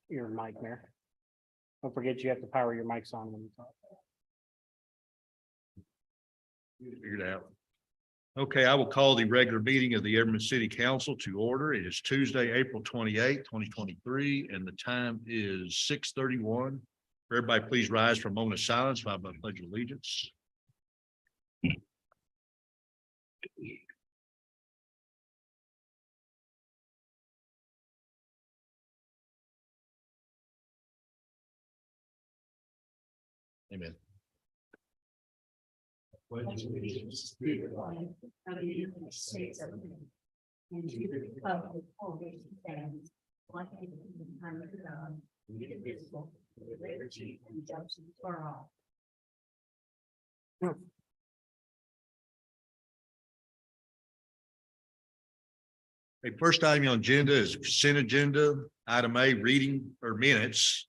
Your mic, Mayor. Don't forget you have to power your mics on when you talk. Figured out. Okay, I will call the regular meeting of the Everett City Council to order. It is Tuesday, April 28th, 2023, and the time is 6:31. Everybody, please rise for a moment of silence while I pledge allegiance. Amen. Pledge allegiance to the flag of the United States of America and to the republic for which it stands, one nation under God, indivisible, with liberty and justice for all. The first item on the agenda is consent agenda. Item A, reading or minutes.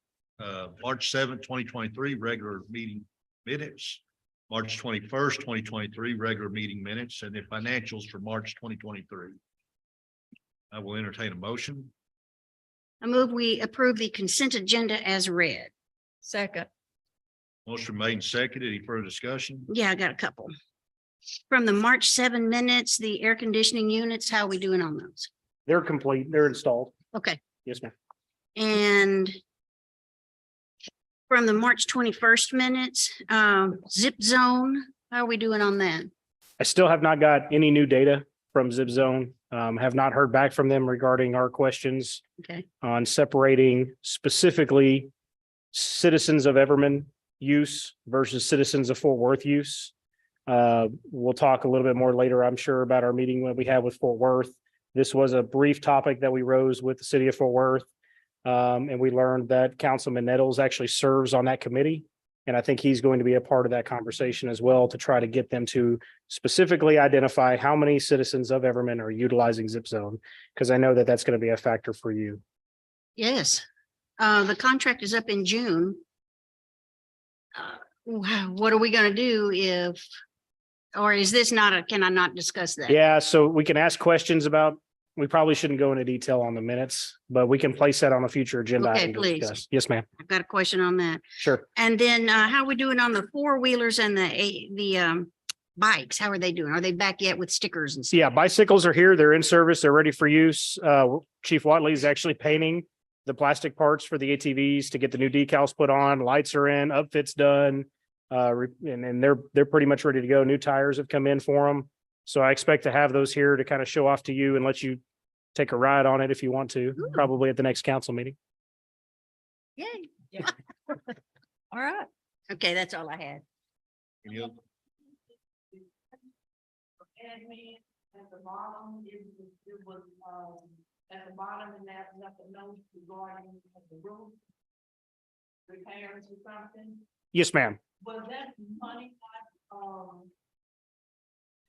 March 7th, 2023, regular meeting minutes. March 21st, 2023, regular meeting minutes, and the financials for March 2023. I will entertain a motion. I move we approve the consent agenda as read. Second. Motion made and seconded. Any further discussion? Yeah, I got a couple. From the March 7 minutes, the air conditioning units, how are we doing on those? They're complete. They're installed. Okay, Yes, ma'am. and from the March 21st minutes, zip zone, how are we doing on that? I still have not got any new data from Zip Zone. Have not heard back from them regarding our questions Okay, on separating specifically citizens of Everman use versus citizens of Fort Worth use. We'll talk a little bit more later, I'm sure, about our meeting that we had with Fort Worth. This was a brief topic that we rose with the city of Fort Worth. And we learned that Councilman Nettles actually serves on that committee. And I think he's going to be a part of that conversation as well to try to get them to specifically identify how many citizens of Everman are utilizing Zip Zone, because I know that that's going to be a factor for you. yes. The contract is up in June. What are we gonna do if, or is this not a, can I not discuss that? Yeah, so we can ask questions about, we probably shouldn't go into detail on the minutes, but we can place that on a future agenda. Okay, item to please. discuss. Yes, ma'am. I've got a question on that. Sure. And then how are we doing on the four-wheelers and the bikes? How are they doing? Are they back yet with stickers and stuff? Yeah, bicycles are here. They're in service. They're ready for use. Chief Watley is actually painting the plastic parts for the ATVs to get the new decals put on. Lights are in, upfit's done. And they're pretty much ready to go. New tires have come in for them. So I expect to have those here to kind of show off to you and let you take a ride on it if you want to, Ooh. probably at the next council meeting. Yay. All right. Okay, that's all I had. Any other- Admin at the bottom, it was, at the bottom and that left a note regarding the roof repairs or something. Yes, ma'am. Was that money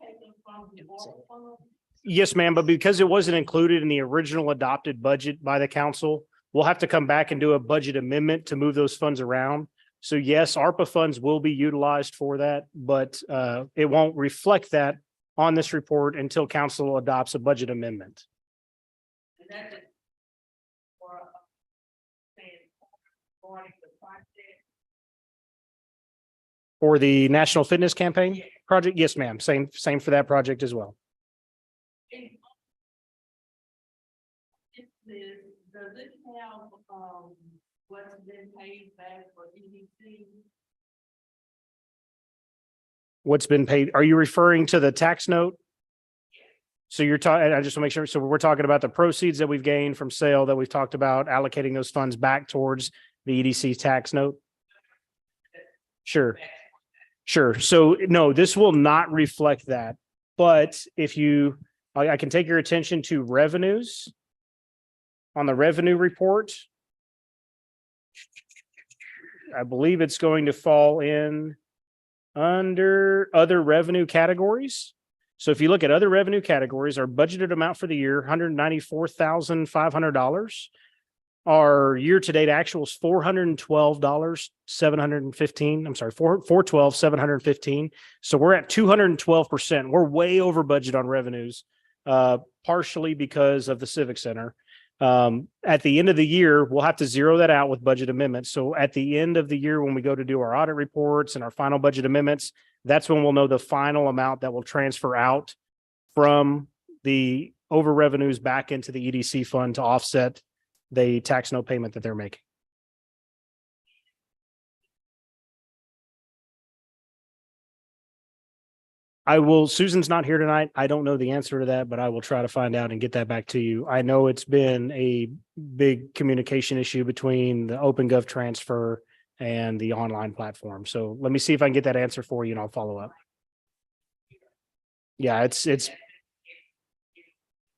taken from the water fund? Yes, ma'am. But because it wasn't included in the original adopted budget by the council, we'll have to come back and do a budget amendment to move those funds around. So yes, ARPA funds will be utilized for that, but it won't reflect that on this report until council adopts a budget amendment. And that is for, saying, regarding the project. For the National Fitness Campaign project, yes, ma'am. Same for that project as well. Does it have, what's been paid back for EDC? What's been paid? Are you referring to the tax note? So you're talking, I just want to make sure. So we're talking about the proceeds that we've gained from sale that we've talked about allocating those funds back towards the EDC tax note. Sure. Sure. So no, this will not reflect that. But if you, I can take your attention to revenues. On the revenue report, I believe it's going to fall in under other revenue categories. So if you look at other revenue categories, our budgeted amount for the year, $194,500. Our year-to-date actual is $412,715. I'm sorry, $412,715. So we're at 212%. We're way over budget on revenues. partially because of the Civic Center. At the end of the year, we'll have to zero that out with budget amendments. So at the end of the year, when we go to do our audit reports and our final budget amendments, that's when we'll know the final amount that will transfer out from the over revenues back into the EDC fund to offset the tax note payment that they're making. Susan's not here tonight. I don't know the answer to that, but I will try to find out and get that back to you. I know it's been a big communication issue between the OpenGov transfer and the online platform. So let me see if I can get that answer for you and I'll follow up. Yeah, it's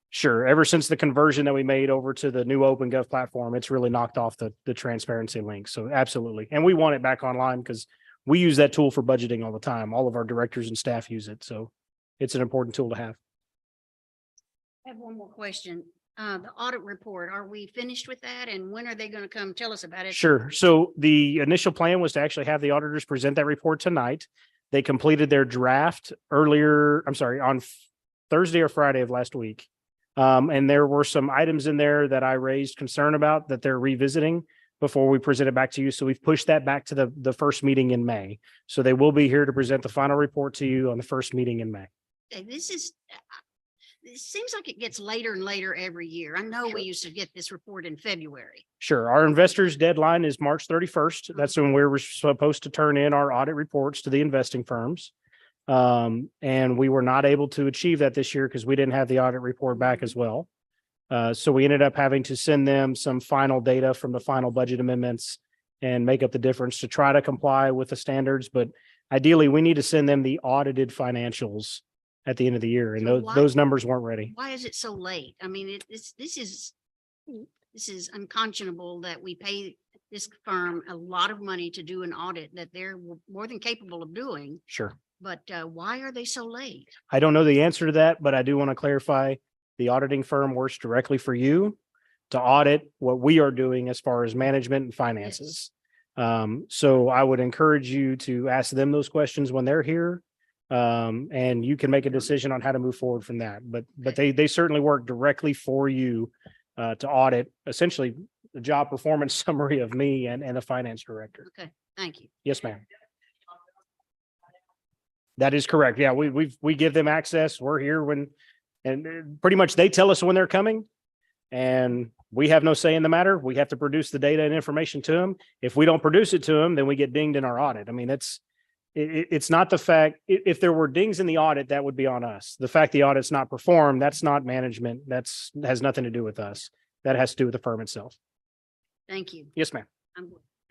sure. Ever since the conversion that we made over to the new OpenGov platform, it's really knocked off the transparency link. So absolutely. And we want it back online because we use that tool for budgeting all the time. All of our directors and staff use it. So it's an important tool to have. I have one more question. The audit report, are we finished with that? And when are they going to come tell us about it? Sure. So the initial plan was to actually have the auditors present that report tonight. They completed their draft on Thursday or Friday of last week. And there were some items in there that I raised concern about that they're revisiting before we present it back to you. So we've pushed that back to the first meeting in May. So they will be here to present the final report to you on the first meeting in May. It seems like it gets later and later every year. I know we used to get this report in February. Sure. Our investors deadline is March 31st. That's when we're supposed to turn in our audit reports to the investing firms. And we were not able to achieve that this year because we didn't have the audit report back as well. So we ended up having to send them some final data from the final budget amendments and make up the difference to try to comply with the standards. But ideally, we need to send them the audited financials at the end of the year. And So those numbers weren't ready. Why is it so late? I mean, this is unconscionable that we pay this firm a lot of money to do an audit that they're more than capable of doing. Sure. But why are they so late? I don't know the answer to that, but I do want to clarify the auditing firm works directly for you to audit what we are doing as far as management and finances. So I would encourage you to ask them those questions when they're here. And you can make a decision on how to move forward from that. But they certainly work directly for you to audit essentially the job performance summary of me and the finance director. Okay, thank you. Yes, ma'am. That is correct. Yeah, we give them access. We're here and pretty much they tell us when they're coming and we have no say in the matter. We have to produce the data and information to them. If we don't produce it to them, then we get dinged in our audit. I mean, it's not the fact, if there were dings in the audit, that would be on us. The fact the audit's not performed, that's not management. Has nothing to do with us. That has to do with the firm itself. Thank you. Yes, ma'am.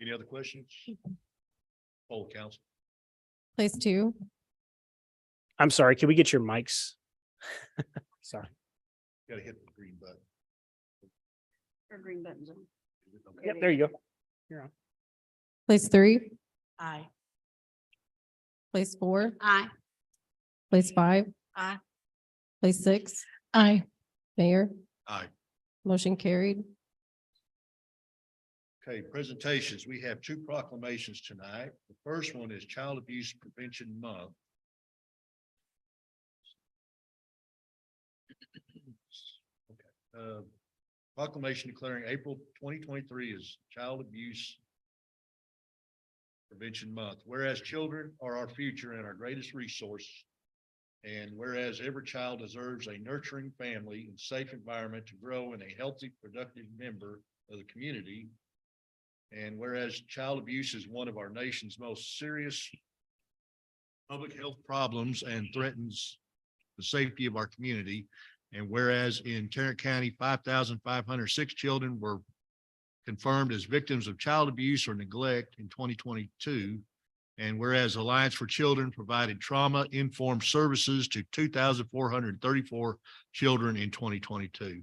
Any other questions? Poll council. Place 2, I'm sorry. Can we get your mics? Sorry. Got to hit the green button. Or green buttons on. Yep, there you go. place 3, Aye. place 4, Aye. place 5, Aye. place 6. Aye. Mayor, Aye. motion carried. Okay, presentations. We have 2 proclamations tonight. The first one is Child Abuse Prevention Month. Okay. Proclamation declaring April 2023 as Child Abuse Prevention Month. Whereas children are our future and our greatest resource, and whereas every child deserves a nurturing family and safe environment to grow in a healthy, productive member of the community, and whereas child abuse is one of our nation's most serious public health problems and threatens the safety of our community, and whereas in Tarrant County, 5,506 children were confirmed as victims of child abuse or neglect in 2022. And whereas Alliance for Children provided trauma-informed services to 2,434 children in 2022.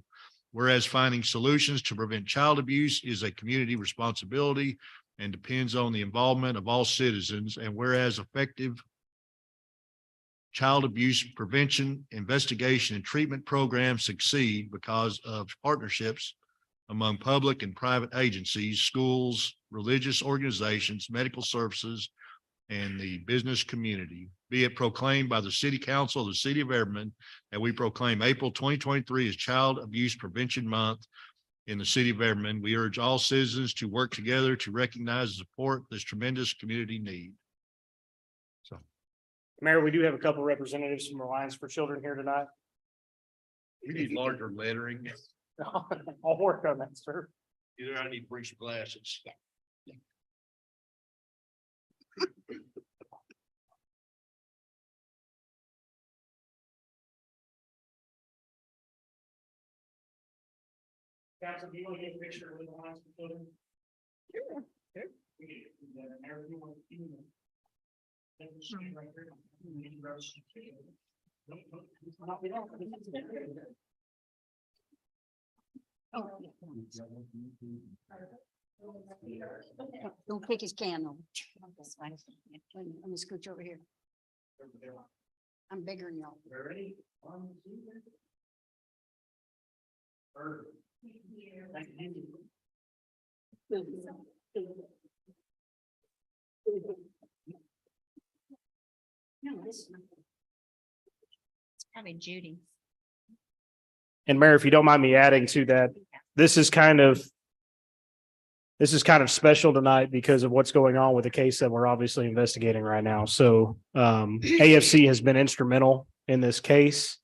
Whereas finding solutions to prevent child abuse is a community responsibility and depends on the involvement of all citizens. And whereas effective child abuse prevention, investigation, and treatment programs succeed because of partnerships among public and private agencies, schools, religious organizations, medical services, and the business community. Be it proclaimed by the City Council of the City of Everman that we proclaim April 2023 as Child Abuse Prevention Month in the City of Everman. We urge all citizens to work together to recognize and support this tremendous community need. So, Mayor, we do have a couple representatives from Alliance for Children here tonight. we need larger lettering. I'll work on that, sir. Either I need to bring some glasses. Council, do you want to get a picture with the Alliance for Children? Sure. Don't pick his candle. Let me scooch over here. I'm bigger than y'all. Ready? No, this one. It's probably Judy. And Mayor, if you don't mind me adding to that, this is kind of special tonight because of what's going on with the case that we're obviously investigating right now. So AFC has been instrumental in this case.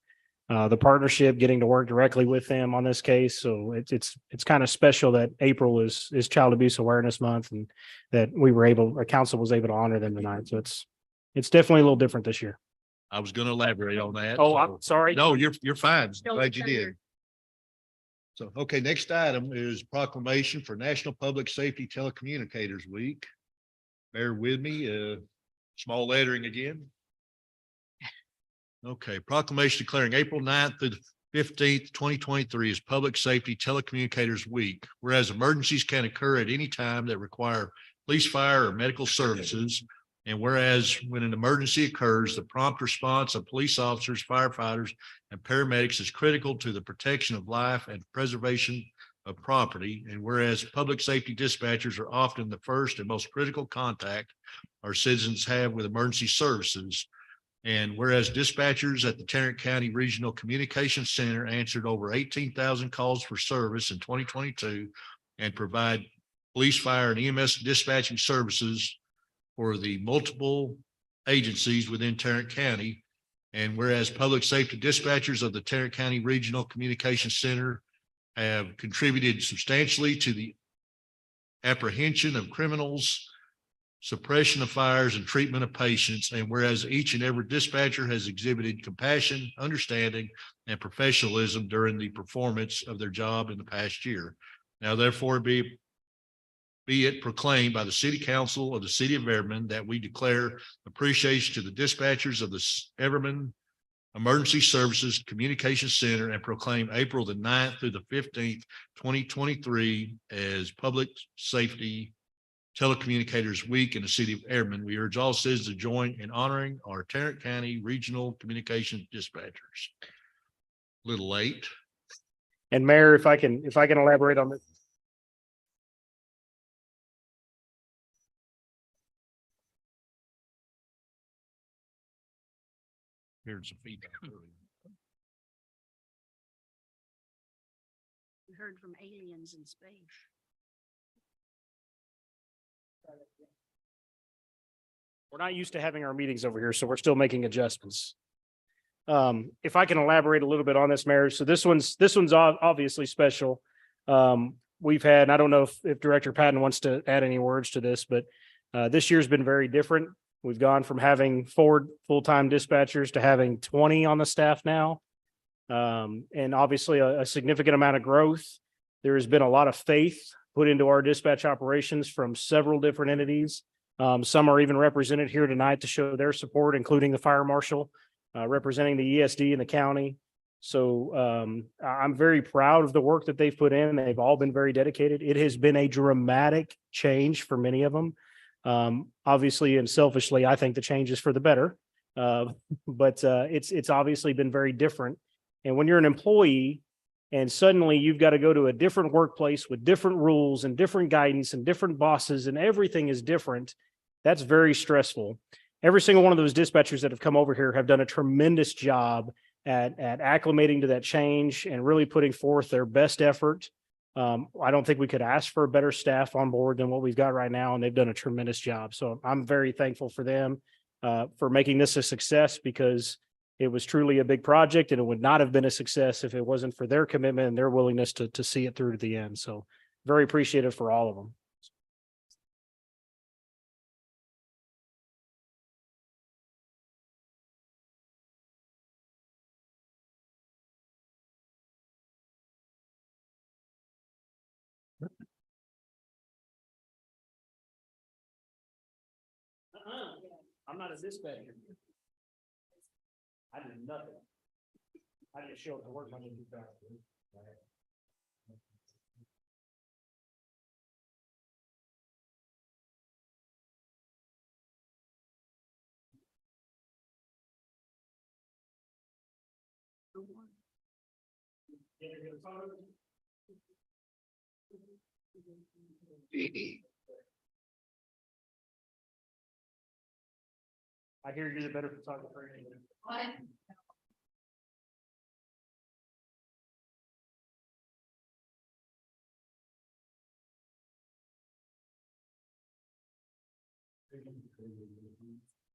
The partnership, getting to work directly with them on this case. So it's kind of special that April is Child Abuse Awareness Month and that our council was able to honor them tonight. So it's definitely a little different this year. I was going to elaborate on that. Oh, so- I'm sorry. No, you're fine. Don't Glad you turn your- did. So, okay, next item is proclamation for National Public Safety Telecommunicators Week. Bear with me, small lettering again. Okay, proclamation declaring April 9th through the 15th, 2023 is Public Safety Telecommunicators Week. Whereas emergencies can occur at any time that require police, fire, or medical services. And whereas when an emergency occurs, the prompt response of police officers, firefighters, and paramedics is critical to the protection of life and preservation of property. And whereas public safety dispatchers are often the first and most critical contact our citizens have with emergency services. And whereas dispatchers at the Tarrant County Regional Communications Center answered over 18,000 calls for service in 2022 and provide police, fire, and EMS dispatching services for the multiple agencies within Tarrant County. And whereas public safety dispatchers of the Tarrant County Regional Communications Center have contributed substantially to the apprehension of criminals, suppression of fires, and treatment of patients. And whereas each and every dispatcher has exhibited compassion, understanding, and professionalism during the performance of their job in the past year. Now therefore be it proclaimed by the City Council of the City of Everman that we declare appreciation to the dispatchers of the Everman Emergency Services Communication Center and proclaim April the 9th through the 15th, 2023 as Public Safety Telecommunicators Week in the City of Everman. We urge all citizens to join in honoring our Tarrant County Regional Communications Dispatchers. A little late. And Mayor, if I can elaborate on this. Here's some feedback. We heard from aliens in space. We're not used to having our meetings over here, so we're still making adjustments. If I can elaborate a little bit on this, Mayor. So this one's obviously special. We've had, and I don't know if Director Patton wants to add any words to this, but this year's been very different. We've gone from having 4 full-time dispatchers to having 20 on the staff now. And obviously a significant amount of growth. There has been a lot of faith put into our dispatch operations from several different entities. Some are even represented here tonight to show their support, including the fire marshal, representing the ESD in the county. So I'm very proud of the work that they've put in. They've all been very dedicated. It has been a dramatic change for many of them. Obviously and selfishly, I think the change is for the better. But it's obviously been very different. And when you're an employee and suddenly you've got to go to a different workplace with different rules and different guidance and different bosses and everything is different, That's very stressful. Every single one of those dispatchers that have come over here have done a tremendous job at acclimating to that change and really putting forth their best effort. I don't think we could ask for a better staff on board than what we've got right now, and they've done a tremendous job. So I'm very thankful for them for making this a success, because it was truly a big project, and it would not have been a success if it wasn't for their commitment and their willingness to see it through to the end. So very appreciative for all of them. I'm not a dispatcher. I did nothing. I just showed the work I did. I hear you're the better photographer.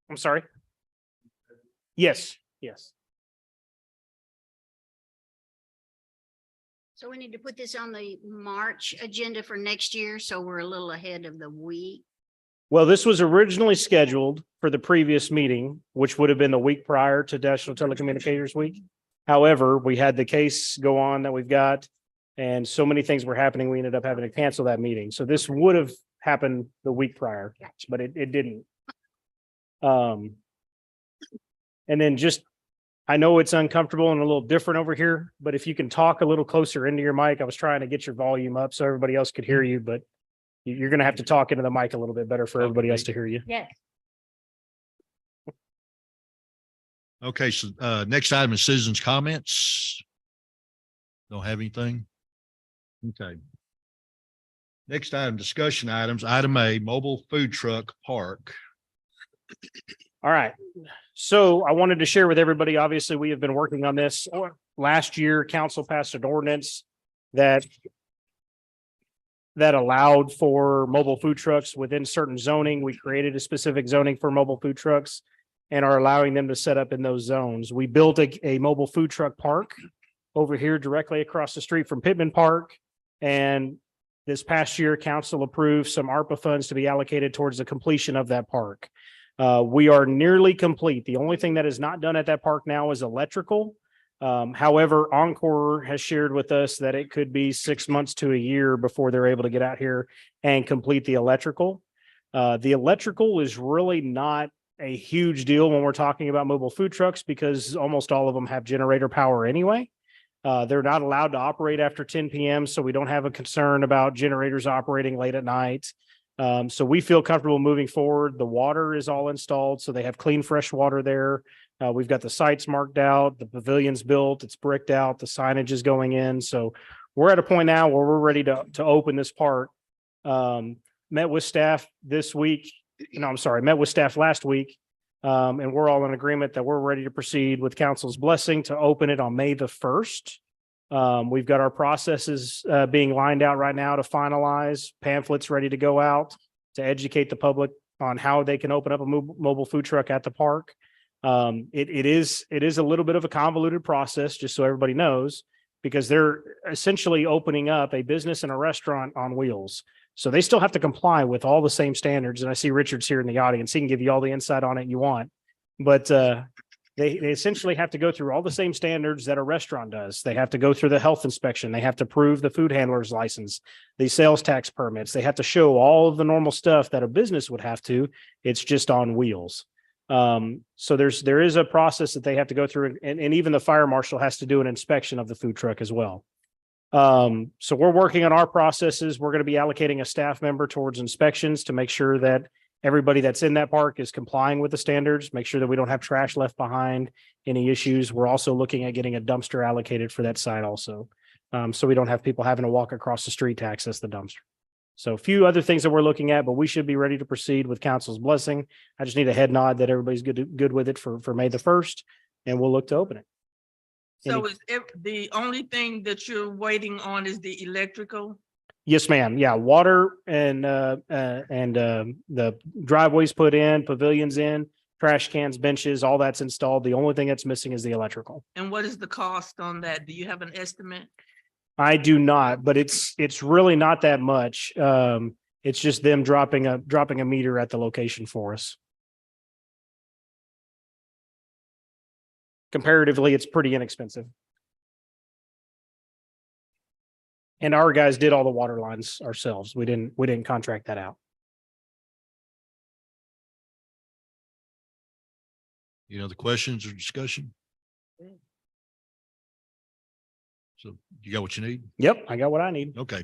I'm sorry. Yes, yes. So we need to put this on the March agenda for next year, so we're a little ahead of the week. Well, this was originally scheduled for the previous meeting, which would have been the week prior to National Telecommunicators Week. However, we had the case go on that we've got, and so many things were happening, we ended up having to cancel that meeting. So this would have happened the week prior, but it didn't. And then just, I know it's uncomfortable and a little different over here, but if you can talk a little closer into your mic, I was trying to get your volume up so everybody else could hear you, but you're going to have to talk into the mic a little bit better for everybody else to hear you. Yes. Okay, so next item is citizens' comments. Don't have anything? Okay. Next item, discussion items. Item A, mobile food truck park. All right. So I wanted to share with everybody, obviously, we have been working on this. Last year, council passed an ordinance that allowed for mobile food trucks within certain zoning. We created a specific zoning for mobile food trucks and are allowing them to set up in those zones. We built a mobile food truck park over here directly across the street from Pittman Park. And this past year, council approved some ARPA funds to be allocated towards the completion of that park. We are nearly complete. The only thing that is not done at that park now is electrical. However, Encore has shared with us that it could be 6 months to a year before they're able to get out here and complete the electrical. The electrical is really not a huge deal when we're talking about mobile food trucks, because almost all of them have generator power anyway. They're not allowed to operate after 10 p.m., so we don't have a concern about generators operating late at night. So we feel comfortable moving forward. The water is all installed, so they have clean, fresh water there. We've got the sites marked out, the pavilion's built, it's bricked out, the signage is going in. So we're at a point now where we're ready to open this park. Met with staff this week. No, I'm sorry, met with staff last week. And we're all in agreement that we're ready to proceed with council's blessing to open it on May the 1st. We've got our processes being lined out right now to finalize, pamphlets ready to go out to educate the public on how they can open up a mobile food truck at the park. It is a little bit of a convoluted process, just so everybody knows, because they're essentially opening up a business and a restaurant on wheels. So they still have to comply with all the same standards. And I see Richard's here in the audience. He can give you all the insight on it you want. But they essentially have to go through all the same standards that a restaurant does. They have to go through the health inspection. They have to prove the food handler's license, the sales tax permits. They have to show all of the normal stuff that a business would have to. It's just on wheels. So there is a process that they have to go through, and even the fire marshal has to do an inspection of the food truck as well. So we're working on our processes. We're going to be allocating a staff member towards inspections to make sure that everybody that's in that park is complying with the standards, make sure that we don't have trash left behind, any issues. We're also looking at getting a dumpster allocated for that site also. So we don't have people having to walk across the street to access the dumpster. So a few other things that we're looking at, but we should be ready to proceed with council's blessing. I just need a head nod that everybody's good with it for May the 1st, and we'll look to open it. So is the only thing that you're waiting on is the electrical? Yes, ma'am. Yeah, water and the driveways put in, pavilions in, trash cans, benches, all that's installed. The only thing that's missing is the electrical. And what is the cost on that? Do you have an estimate? I do not, but it's really not that much. It's just them dropping a meter at the location for us. Comparatively, it's pretty inexpensive. And our guys did all the water lines ourselves. We didn't contract that out. Any other questions or discussion? So you got what you need? Yep, I got what I need. Okay.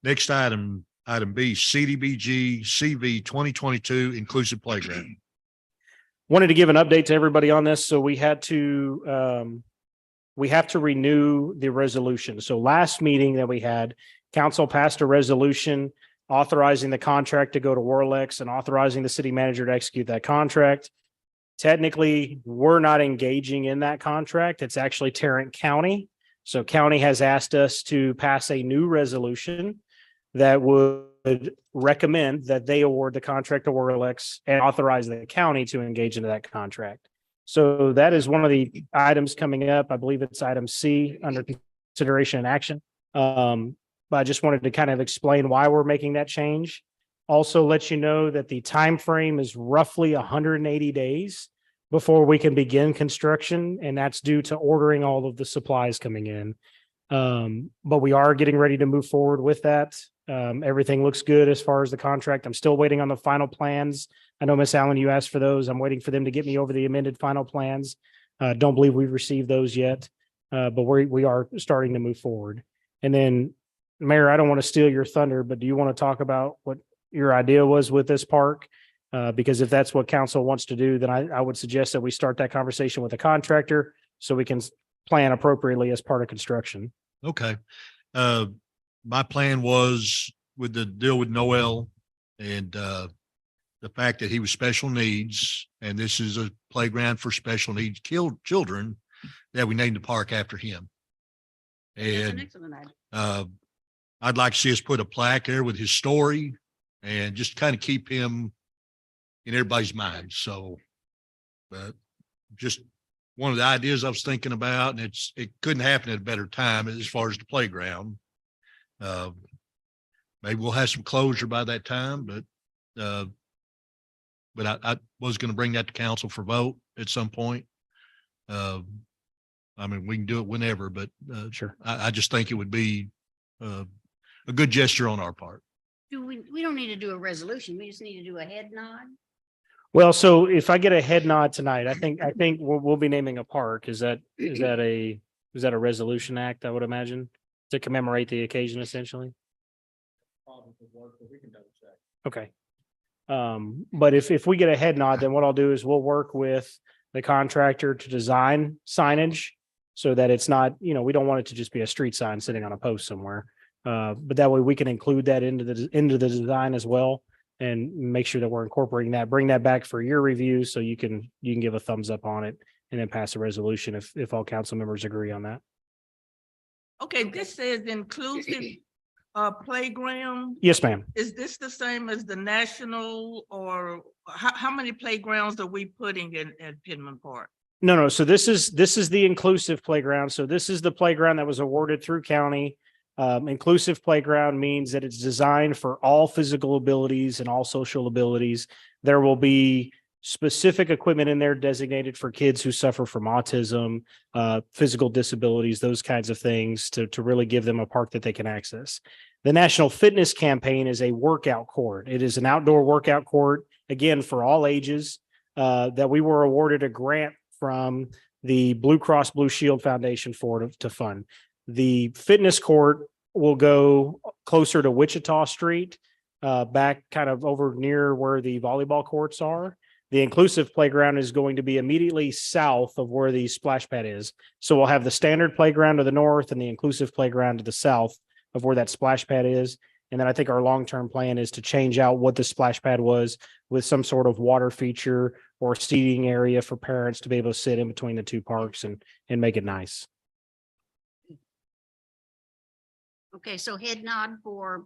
Next item B, CDBG CV 2022 inclusive playground. Wanted to give an update to everybody on this. So we have to renew the resolution. So last meeting that we had, council passed a resolution authorizing the contract to go to Warlex and authorizing the city manager to execute that contract. Technically, we're not engaging in that contract. It's actually Tarrant County. So county has asked us to pass a new resolution that would recommend that they award the contract to Warlex and authorize the county to engage into that contract. So that is one of the items coming up. I believe it's item C under consideration and action. But I just wanted to kind of explain why we're making that change. Also let you know that the time frame is roughly 180 days before we can begin construction, and that's due to ordering all of the supplies coming in. But we are getting ready to move forward with that. Everything looks good as far as the contract. I'm still waiting on the final plans. I know, Miss Allen, you asked for those. I'm waiting for them to get me over the amended final plans. Don't believe we've received those yet, but we are starting to move forward. And then, Mayor, I don't want to steal your thunder, but do you want to talk about what your idea was with this park? Because if that's what council wants to do, then I would suggest that we start that conversation with the contractor so we can plan appropriately as part of construction. Okay. My plan was with the deal with Noel and the fact that he was special needs, and this is a playground for special needs children, that we named the park after him. That's an And excellent idea. I'd like to see us put a plaque there with his story and just kind of keep him in everybody's mind. So, just one of the ideas I was thinking about, and it couldn't happen at a better time as far as the playground. Maybe we'll have some closure by that time, but I was going to bring that to council for vote at some point. I mean, we can do it whenever, but Sure. I just think it would be a good gesture on our part. We don't need to do a resolution. We just need to do a head nod. Well, so if I get a head nod tonight, I think we'll be naming a park. Is that a resolution act, I would imagine, to commemorate the occasion essentially? Okay. But if we get a head nod, then what I'll do is we'll work with the contractor to design signage so that it's not, we don't want it to just be a street sign sitting on a post somewhere. But that way we can include that into the design as well and make sure that we're incorporating that, bring that back for your review so you can give a thumbs up on it and then pass a resolution if all council members agree on that. Okay, this says inclusive playground. Yes, ma'am. Is this the same as the national, or how many playgrounds are we putting in at Pittman Park? No. So this is the inclusive playground. So this is the playground that was awarded through county. Inclusive playground means that it's designed for all physical abilities and all social abilities. There will be specific equipment in there designated for kids who suffer from autism, physical disabilities, those kinds of things to really give them a park that they can access. The National Fitness Campaign is a workout court. It is an outdoor workout court, again, for all ages, that we were awarded a grant from the Blue Cross Blue Shield Foundation to fund. The fitness court will go closer to Wichita Street, back kind of over near where the volleyball courts are. The inclusive playground is going to be immediately south of where the splash pad is. So we'll have the standard playground to the north and the inclusive playground to the south of where that splash pad is. And then I think our long-term plan is to change out what the splash pad was with some sort of water feature or seating area for parents to be able to sit in between the two parks and make it nice. Okay, so head nod for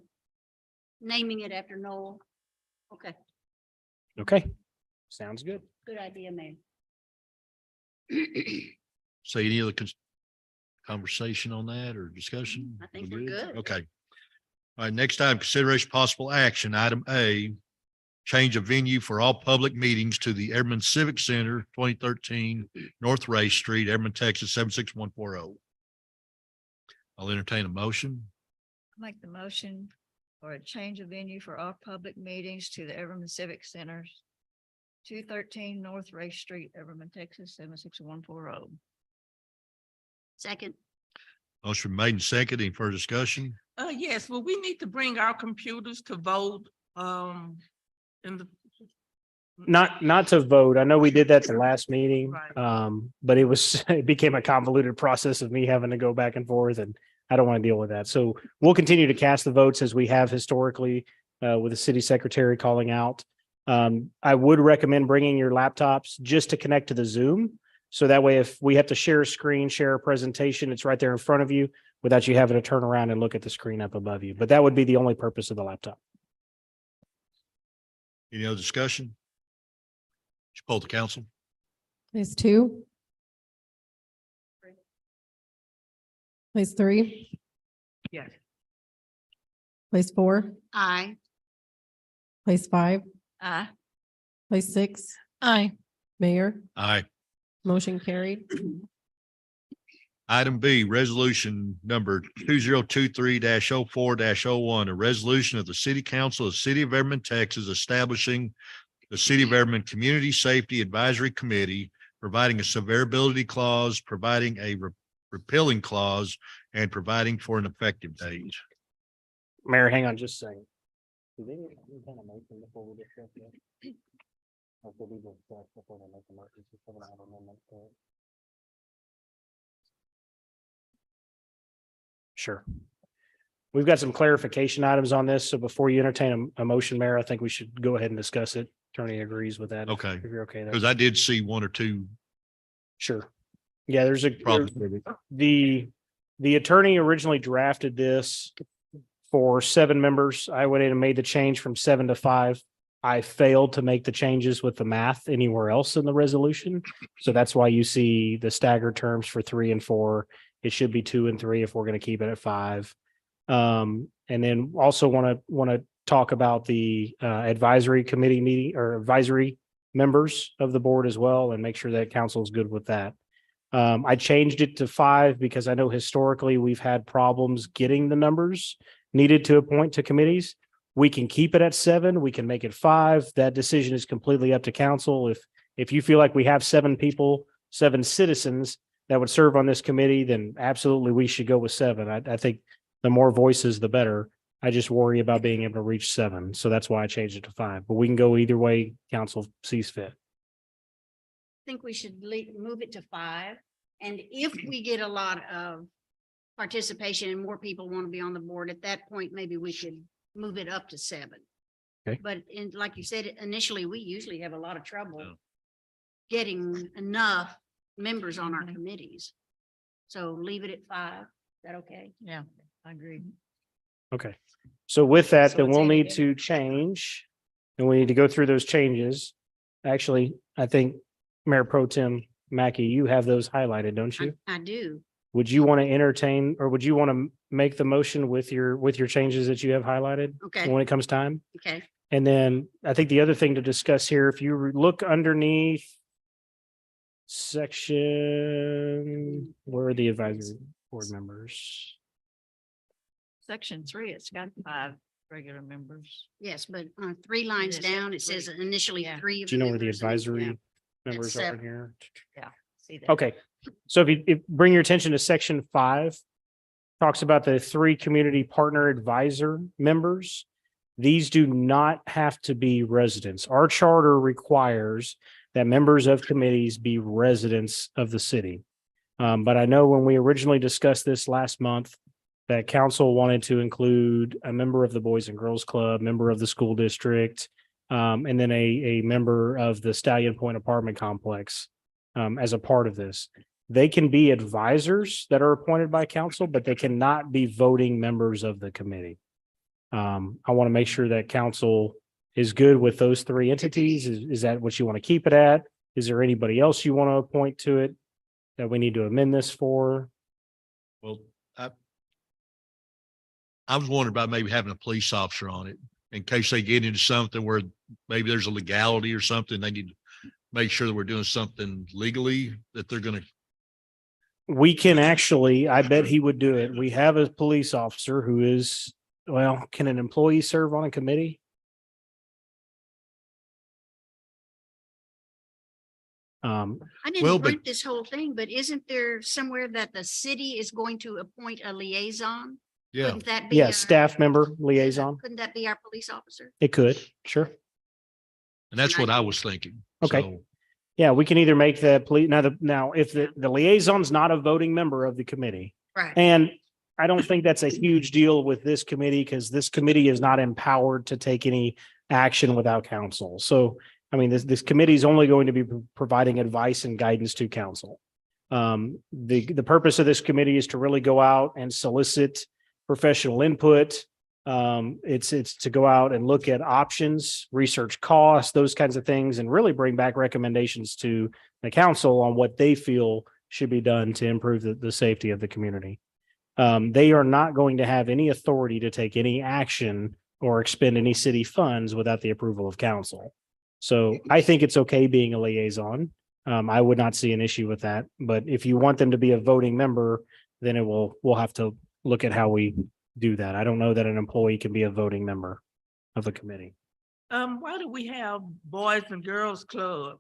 naming it after Noel. Okay, Okay, sounds good. good idea, Mayor. So any other conversation on that or discussion? I think we're good. Okay. All right, next item, consideration possible action, item A, change of venue for all public meetings to the Edmond Civic Center, 2013 North Ray Street, Edmond, Texas, 76140. I'll entertain a motion. Make the motion for a change of venue for all public meetings to the Everman Civic Centers, 213 North Ray Street, Everman, Texas, 76140. Second, Motion made and seconded. Any further discussion? Yes, well, we need to bring our computers to vote, in the. Not to vote. I know we did that the last meeting. Right. But it became a convoluted process of me having to go back and forth, and I don't want to deal with that. So we'll continue to cast the votes as we have historically, with the city secretary calling out. I would recommend bringing your laptops just to connect to the Zoom. So that way, if we have to share a screen, share a presentation, it's right there in front of you without you having to turn around and look at the screen up above you. But that would be the only purpose of the laptop. Any other discussion? Would you poll the council? Place 2. Place 3. Yes. Place 4. aye. Place 5. Aye. Place 6. Aye. Mayor, Aye. motion carried. Item B, resolution number 2023-04-01, a resolution of the City Council of the City of Edmond, Texas, establishing the City of Edmond Community Safety Advisory Committee, providing a severability clause, providing a repealing clause, and providing for an effective date. Mayor, hang on just a second. Do they need any kind of motion before we discuss that? Or do we discuss before they make the motion? Just so that I don't know that. Sure. We've got some clarification items on this, so before you entertain a motion, Mayor, I think we should go ahead and discuss it. Attorney agrees with that. Okay. If you're okay there. Because I did see one or two Sure. Yeah, there's problems with it. the attorney originally drafted this for 7 members. I went in and made the change from 7 to 5. I failed to make the changes with the math anywhere else in the resolution. So that's why you see the staggered terms for 3 and 4. It should be 2 and 3 if we're going to keep it at 5. And then also want to talk about the advisory committee meeting or advisory members of the board as well, and make sure that council is good with that. I changed it to 5 because I know historically we've had problems getting the numbers needed to appoint to committees. We can keep it at 7. We can make it 5. That decision is completely up to council. If you feel like we have 7 people, 7 citizens that would serve on this committee, then absolutely we should go with 7. I think the more voices, the better. I just worry about being able to reach 7. So that's why I changed it to 5, but we can go either way council sees fit. I think we should move it to 5. And if we get a lot of participation and more people want to be on the board, at that point, maybe we should move it up to 7. Okay. But like you said, initially, we usually have a lot of trouble Yeah. getting enough members on our committees. So leave it at 5. Is that okay? Yeah, I agree. Okay. So with that, So then it's we'll in need again. to change, and we need to go through those changes. Actually, I think Mayor Pro Tem Mackey, you have those highlighted, don't you? I do. Would you want to entertain, or would you want to make the motion with your changes that you have highlighted Okay, when it comes time? okay. And then I think the other thing to discuss here, if you look underneath section, where are the advisory board members? Section 3, it's got 5 regular members. Yes, but 3 lines It is down, it says three. initially Yeah. 3. of Do you know where the members, and then- advisory yeah. members are in 7. here? See that? Okay, so if you bring your attention to section 5, talks about the 3 community partner advisor members. These do not have to be residents. Our charter requires that members of committees be residents of the city. But I know when we originally discussed this last month, that council wanted to include a member of the Boys and Girls Club, member of the school district, and then a member of the Stallion Point apartment complex as a part of this. They can be advisors that are appointed by council, but they cannot be voting members of the committee. I want to make sure that council is good with those three entities. Is that what you want to keep it at? Is there anybody else you want to appoint to it that we need to amend this for? Well, I was wondering about maybe having a police officer on it in case they get into something where maybe there's a legality or something. They need to make sure that we're doing something legally that they're going to. We can actually, I bet he would do it. We have a police officer who is, well, can an employee serve on a committee? I Well, didn't but- print this whole thing, but isn't there somewhere that the city is going to appoint a liaison? Yeah, Couldn't that be? Yeah, our- staff member liaison. Couldn't that be our police officer? It could, sure. and that's what I was thinking. Okay. So, Yeah, we can either make the police, now if the liaison's not a voting member of the committee, Right. and I don't think that's a huge deal with this committee because this committee is not empowered to take any action without council. So, I mean, this committee is only going to be providing advice and guidance to council. The purpose of this committee is to really go out and solicit professional input. It's to go out and look at options, research costs, those kinds of things, and really bring back recommendations to the council on what they feel should be done to improve the safety of the community. They are not going to have any authority to take any action or expend any city funds without the approval of council. So I think it's okay being a liaison. I would not see an issue with that, but if you want them to be a voting member, then we'll have to look at how we do that. I don't know that an employee can be a voting member of a committee. Why do we have Boys and Girls Club?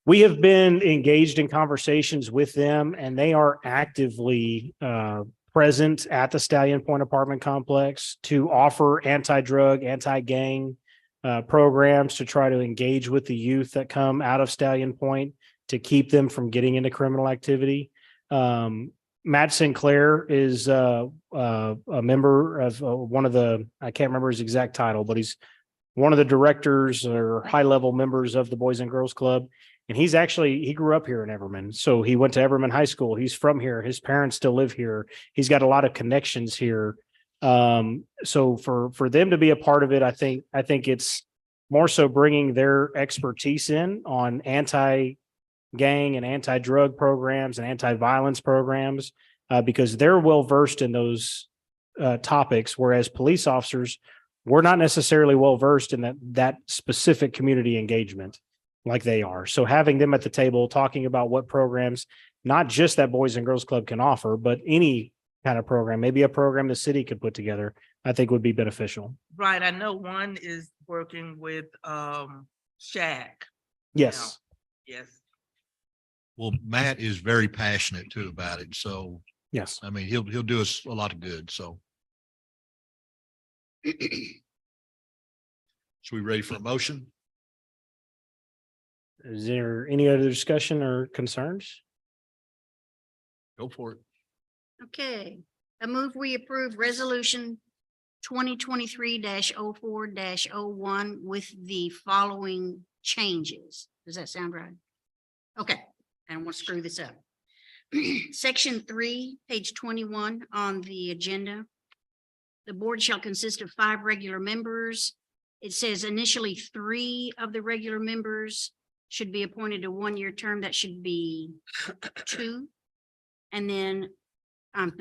We have been engaged in conversations with them and they are actively present at the Stallion Point apartment complex to offer anti-drug, anti-gang programs to try to engage with the youth that come out of Stallion Point to keep them from getting into criminal activity. Matt Sinclair is a member of one of the, I can't remember his exact title, but he's one of the directors or high-level members of the Boys and Girls Club. And he grew up here in Everman. So he went to Everman High School. He's from here. His parents still live here. He's got a lot of connections here. So for them to be a part of it, I think it's more so bringing their expertise in on anti-gang and anti-drug programs and anti-violence programs, because they're well-versed in those topics, whereas police officers, we're not necessarily well-versed in that specific community engagement like they are. So having them at the table, talking about what programs, not just that Boys and Girls Club can offer, but any kind of program, maybe a program the city could put together, I think would be beneficial. Right, I know one is working with Shack. Yes. Yes. well, Matt is very passionate too about it. So, Yes. I mean, he'll do us a lot of good. So. So we ready for a motion? Is there any other discussion or concerns? Go for it. Okay, I move we approve resolution 2023-04-01 with the following changes. Does that sound right? Okay, I don't want to screw this up. Section 3, page 21 on the agenda. The board shall consist of 5 regular members. It says initially 3 of the regular members should be appointed to 1-year term. That should be 2. And then I'm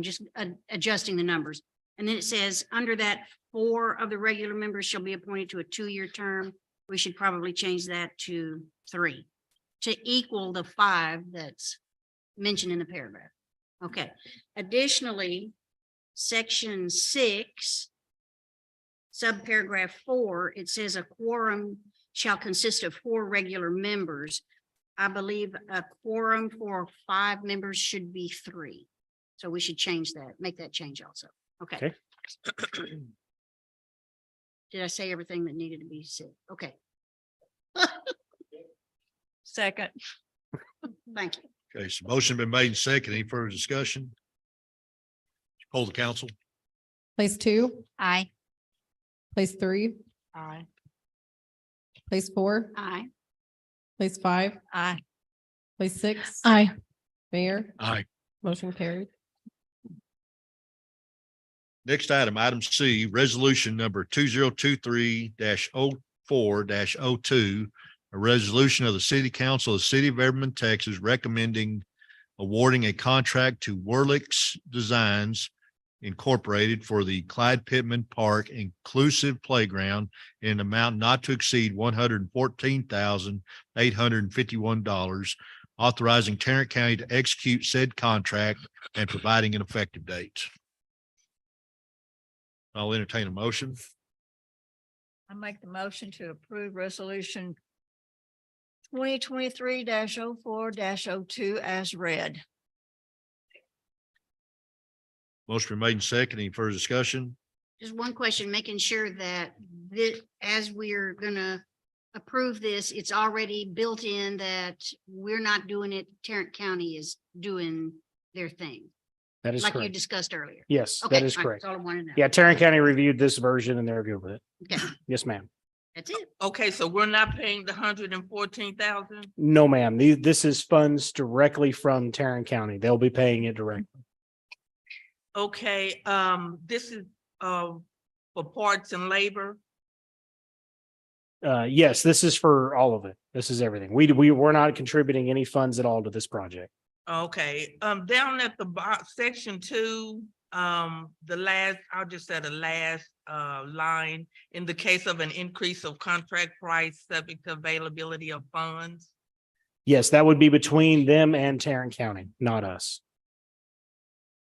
just adjusting the numbers. And then it says under that 4 of the regular members shall be appointed to a 2-year term. We should probably change that to 3 to equal the 5 that's mentioned in the paragraph. Okay. Additionally, section 6, subparagraph 4, it says a quorum shall consist of 4 regular members. I believe a quorum for 5 members should be 3. So we should change that, make that change also. Okay. Did I say everything that needed to be said? Okay, Second. thank you. Okay, so motion been made and second. Any further discussion? Poll the council. Place two, Aye. place three, Aye. place four, Aye. place five, Aye. place six. Aye. Mayor, Aye. motion carried. Next item, item C, resolution number 2023 4 2 a resolution of the city council of the city of Everman, Texas, recommending awarding a contract to Whirlix Designs Incorporated for the Clyde Pittman Park Inclusive Playground in an amount not to exceed $114,851, authorizing Tarrant County to execute said contract and providing an effective date. I'll entertain a motion. I make the motion to approve resolution 2023 4 2 as read. Motion been made and second. Any further discussion? Just one question, making sure that as we're gonna approve this, it's already built in that we're not doing it, Tarrant County is doing their thing, That is like you correct. discussed earlier. Yes, Okay, that is all right, correct. that's all I wanted to know. Yeah, Tarrant County reviewed this version and they're good with it. Okay, Yes, ma'am. that's it. Okay, so we're not paying the 114,000? No, ma'am. This is funds directly from Tarrant County. They'll be paying it directly. Okay, this is, for parts and labor. Yes, this is for all of it. This is everything. We're not contributing any funds at all to this project. Okay, down at the section 2, the last, I'll just say the last, line, in the case of an increase of contract price subject to availability of funds. Yes, that would be between them and Tarrant County, not us.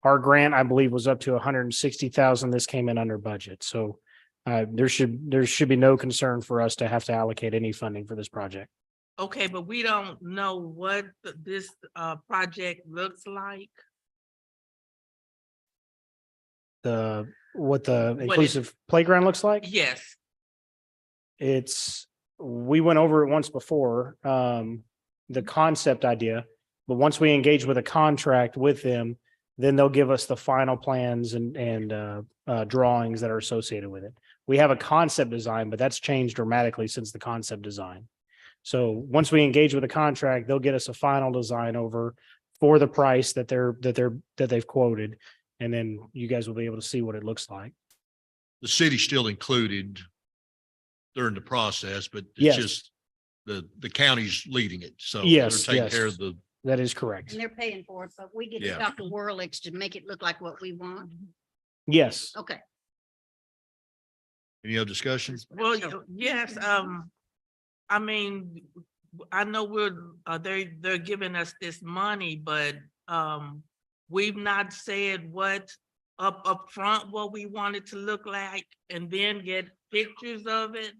Our grant, I believe, was up to 160,000. This came in under budget. So there should be no concern for us to have to allocate any funding for this project. Okay, but we don't know what this, project looks like. What the What it- inclusive playground looks like? Yes, We went over it once before, the concept idea, but once we engage with a contract with them, then they'll give us the final plans and drawings that are associated with it. We have a concept design, but that's changed dramatically since the concept design. So once we engage with a contract, they'll get us a final design over for the price that they've quoted. And then you guys will be able to see what it looks like. The city's still included during the process, but Yes. it's just the county's leading it. So Yes, they're taking yes. care of the, That is correct. And they're paying for it, but we get to Yeah. talk to Whirlix to make it look like what we want. Yes. Okay. any other discussion? well, yes, I mean, I know they're giving us this money, but, we've not said what up front what we want it to look like, and then get pictures of it.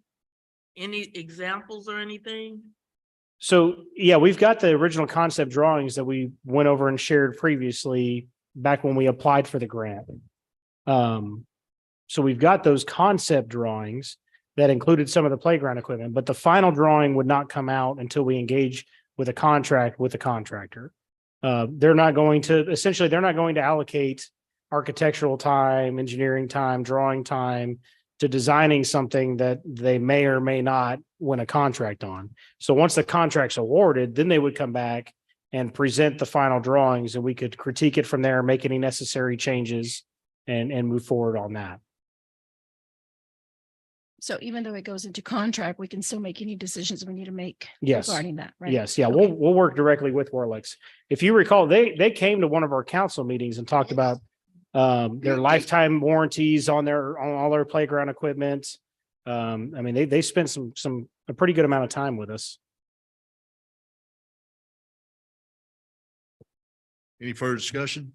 Any examples or anything? So, yeah, we've got the original concept drawings that we went over and shared previously back when we applied for the grant. So we've got those concept drawings that included some of the playground equipment, but the final drawing would not come out until we engage with a contract with the contractor. They're not going to allocate architectural time, engineering time, drawing time to designing something that they may or may not win a contract on. So once the contract's awarded, then they would come back and present the final drawings and we could critique it from there, make any necessary changes and move forward on that. So even though it goes into contract, we can still make any decisions we need to make Yes. regarding that, right? Yes, yeah, Okay. we'll work directly with Warlex. If you recall, they came to one of our council meetings and talked about their lifetime warranties on all their playground equipment. I mean, they spent a pretty good amount of time with us. Any further discussion?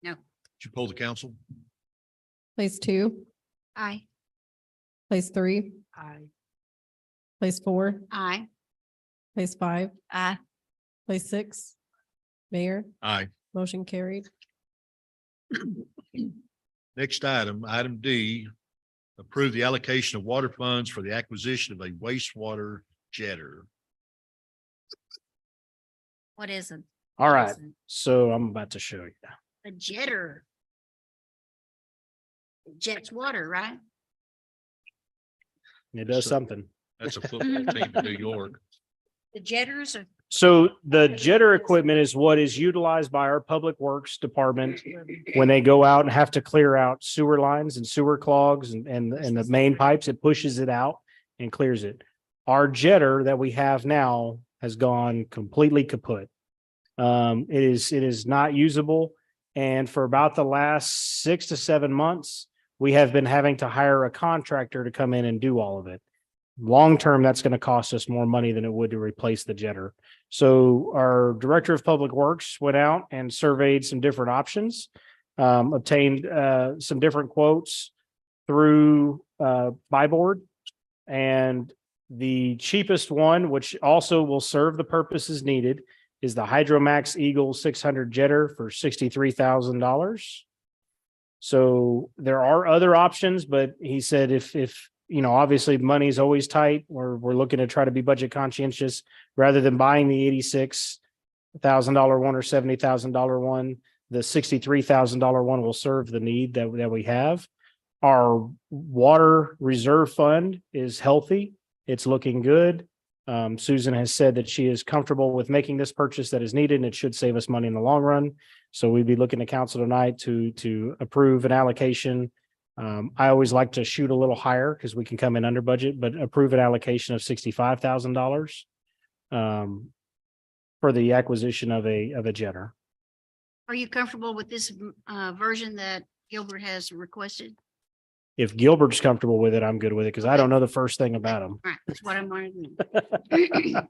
No. Would you poll the council? Place two, Aye. place three, Aye. place four, Aye. place five, Aye. place six. Mayor, Aye. motion carried. Next item, item D, approve the allocation of water funds for the acquisition of a wastewater jetter. What is it? All right, so I'm about to show you. A jetter. Jets water, right? It does So- something. That's a football team in New York. The jetters are. So the jetter equipment is what is utilized by our Public Works Department when they go out and have to clear out sewer lines and sewer clogs and the main pipes. It pushes it out and clears it. Our jetter that we have now has gone completely kaput. It is not usable. And for about the last 6 to 7 months, we have been having to hire a contractor to come in and do all of it. Long term, that's going to cost us more money than it would to replace the jetter. So our Director of Public Works went out and surveyed some different options, obtained some different quotes through Buy Board. And the cheapest one, which also will serve the purposes needed, is the Hydromax Eagle 600 jetter for $63,000. So there are other options, but he said if obviously money is always tight, we're looking to try to be budget conscientious rather than buying the $86,000 one or $70,000 one. The $63,000 one will serve the need that we have. Our water reserve fund is healthy. It's looking good. Susan has said that she is comfortable with making this purchase that is needed, and it should save us money in the long run. So we'd be looking to council tonight to approve an allocation. I always like to shoot a little higher because we can come in under budget, but approve an allocation of $65,000 for the acquisition of a jetter. Are you comfortable with this version that Gilbert has requested? If Gilbert's comfortable with it, I'm good with it because I don't know the first thing about him. All right, that's what I'm wondering.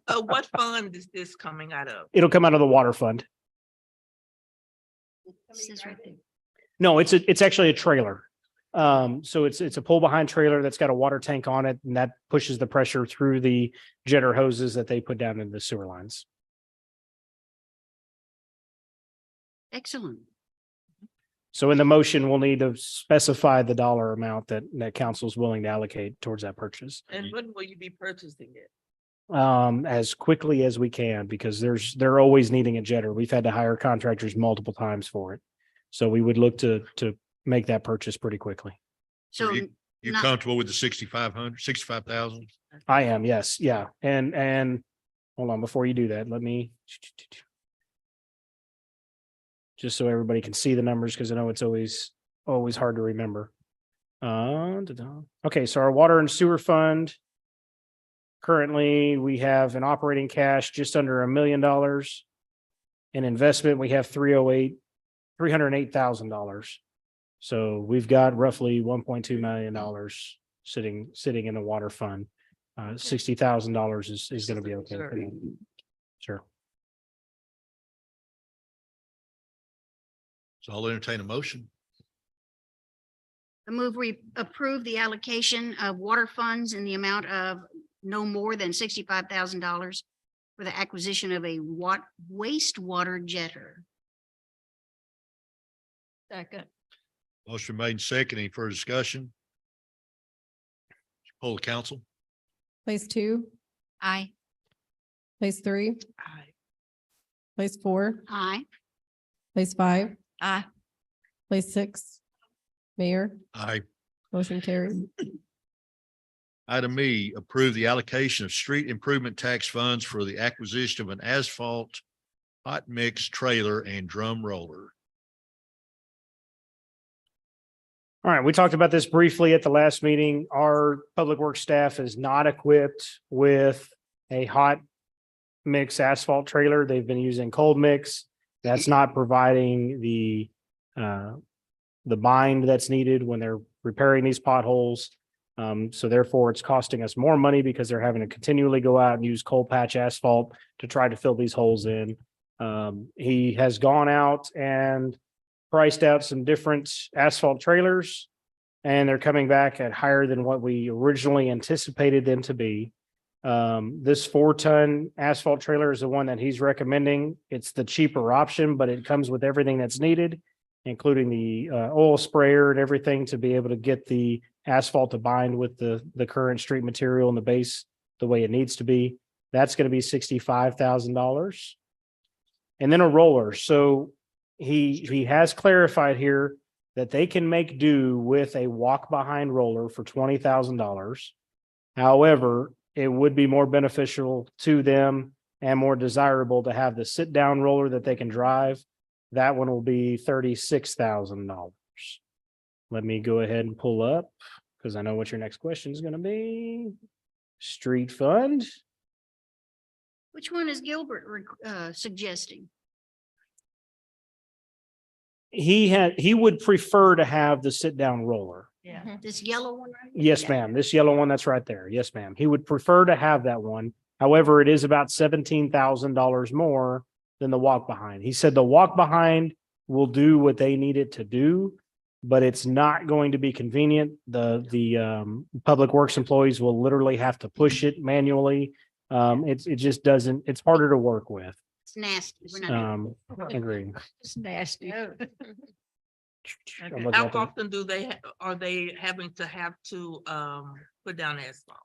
All What fund is this coming out of? It'll come out of the water fund. Says right there. No, it's actually a trailer. So it's a pull behind trailer that's got a water tank on it, and that pushes the pressure through the jetter hoses that they put down in the sewer lines. Excellent. So in the motion, we'll need to specify the dollar amount that council is willing to allocate towards that purchase. And when will you be purchasing it? As quickly as we can, because they're always needing a jetter. We've had to hire contractors multiple times for it. So we would look to make that purchase pretty quickly. So You not- comfortable with the 65,000? I am, yes, yeah. And hold on, before you do that, let me just so everybody can see the numbers, because I know it's always hard to remember. Okay, so our water and sewer fund. Currently, we have an operating cash just under $1 million. In investment, we have $308,000. So we've got roughly $1.2 million sitting in the water fund. $60,000 is going to be okay. Sure. Sure. So I'll entertain a motion. I move we approve the allocation of water funds in the amount of no more than $65,000 for the acquisition of a wastewater jetter. Second. Motion made second. Any further discussion? Poll the council. Place 2, Aye. place 3, Aye. place 4, Aye. place 5, Aye. place 6. Mayor, Aye. motion carried. Item E, approve the allocation of street improvement tax funds for the acquisition of an asphalt hot mix trailer and drum roller. All right, we talked about this briefly at the last meeting. Our public works staff is not equipped with a hot mix asphalt trailer. They've been using cold mix. That's not providing the bind that's needed when they're repairing these potholes. So therefore, it's costing us more money because they're having to continually go out and use cold patch asphalt to try to fill these holes in. He has gone out and priced out some different asphalt trailers, and they're coming back at higher than what we originally anticipated them to be. This 4-ton asphalt trailer is the one that he's recommending. It's the cheaper option, but it comes with everything that's needed, including the oil sprayer and everything to be able to get the asphalt to bind with the current street material and the base the way it needs to be. That's going to be $65,000. And then a roller. So he has clarified here that they can make do with a walk behind roller for $20,000. However, it would be more beneficial to them and more desirable to have the sit down roller that they can drive. That one will be $36,000. Let me go ahead and pull up because I know what your next question is going to be. Street fund. Which one is Gilbert suggesting? He would prefer to have the sit down roller. Yeah. This yellow one? right here? Yes, Yeah. ma'am. This yellow one that's right there. Yes, ma'am. He would prefer to have that one. However, it is about $17,000 more than the walk behind. He said the walk behind will do what they need it to do, but it's not going to be convenient. The public works employees will literally have to push it manually. It just doesn't, it's harder to work with. It's nasty. We're not doing Agreed. It's nasty. I'm Okay. looking How at the- often are they having to put down asphalt?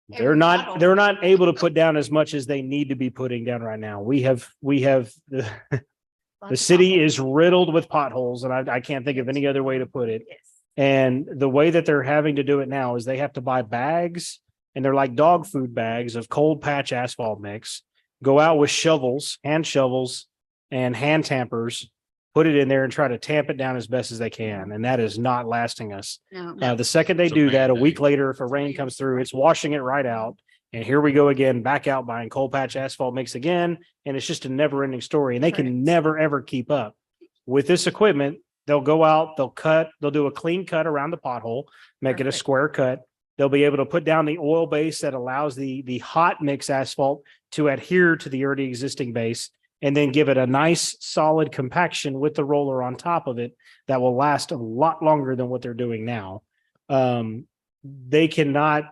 They're not able to put down as much as they need to be putting down right now. We have the city is riddled with potholes, and I can't think of any other way to put it. And the way that they're having to do it now is they have to buy bags, and they're like dog food bags of cold patch asphalt mix, go out with shovels, hand shovels and hand tampers, put it in there and try to tamp it down as best as they can. And that is not lasting us. No. The second they It's a do that, a week Band-Aid. later, if a rain comes through, it's washing it right out. And here we go again, back out buying cold patch asphalt mix again. And it's just a never ending story. And they can never, ever keep up with this equipment. They'll go out, they'll do a clean cut around the pothole, make it a Perfect. square cut. They'll be able to put down the oil base that allows the hot mix asphalt to adhere to the already existing base, and then give it a nice solid compaction with the roller on top of it that will last a lot longer than what they're doing now. They cannot